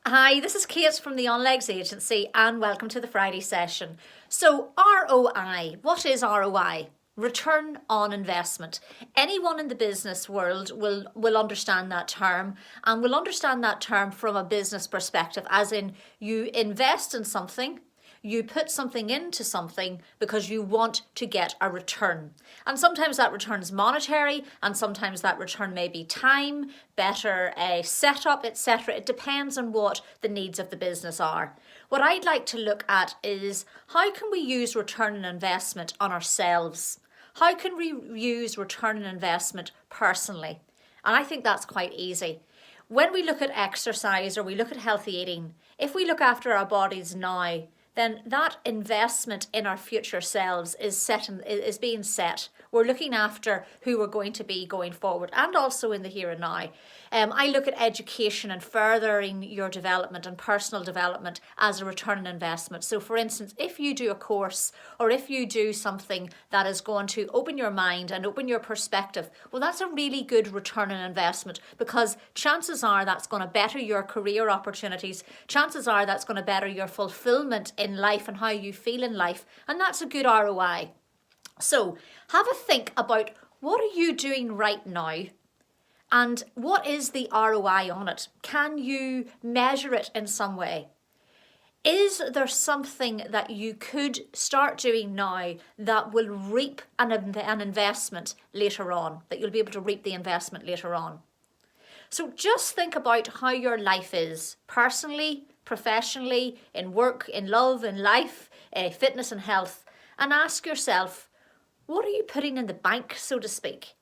Hi, this is Kate from the On Legs Agency and welcome to the Friday session. So ROI, what is ROI? Return on investment. Anyone in the business world will understand that term, and will understand that term from a business perspective, as in you invest in something, you put something into something because you want to get a return. And sometimes that return is monetary, and sometimes that return may be time, better setup, etc. It depends on what the needs of the business are. What I'd like to look at is how can we use return on investment on ourselves? How can we use return on investment personally? And I think that's quite easy. When we look at exercise or we look at healthy eating, if we look after our bodies now, then that investment in our future selves is being set. We're looking after who we're going to be going forward, and also in the here and now. I look at education and furthering your development and personal development as a return on investment. So for instance, if you do a course or if you do something that is going to open your mind and open your perspective, well, that's a really good return on investment, because chances are that's going to better your career opportunities. Chances are that's going to better your fulfillment in life and how you feel in life. And that's a good ROI. So have a think about, what are you doing right now? And what is the ROI on it? Can you measure it in some way? Is there something that you could start doing now that will reap an investment later on, that you'll be able to reap the investment later on? So just think about how your life is, personally, professionally, in work, in love, in life, fitness and health, and ask yourself, what are you putting in the bank, so to speak,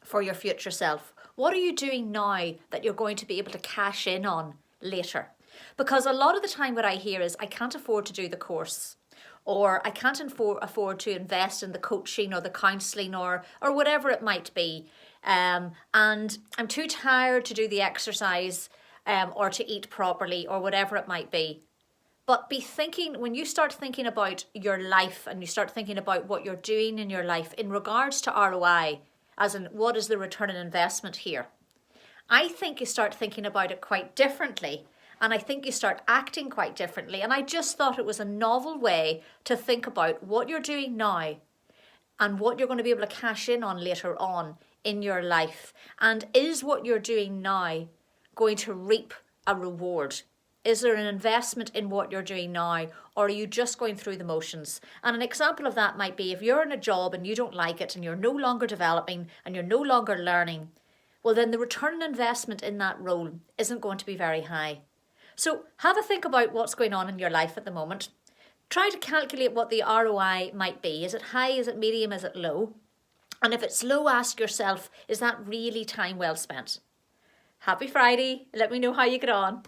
for your future self? What are you doing now that you're going to be able to cash in on later? Because a lot of the time what I hear is, I can't afford to do the course, or I can't afford to invest in the coaching or the counselling or whatever it might be. And I'm too tired to do the exercise or to eat properly or whatever it might be. But when you start thinking about your life and you start thinking about what you're doing in your life in regards to ROI, as in what is the return on investment here, I think you start thinking about it quite differently, and I think you start acting quite differently. And I just thought it was a novel way to think about what you're doing now and what you're going to be able to cash in on later on in your life. And is what you're doing now going to reap a reward? Is there an investment in what you're doing now, or are you just going through the motions? And an example of that might be, if you're in a job and you don't like it and you're no longer developing and you're no longer learning, well, then the return on investment in that role isn't going to be very high. So have a think about what's going on in your life at the moment. Try to calculate what the ROI might be. Is it high? Is it medium? Is it low? And if it's low, ask yourself, is that really time well spent? Happy Friday. Let me know how you get on.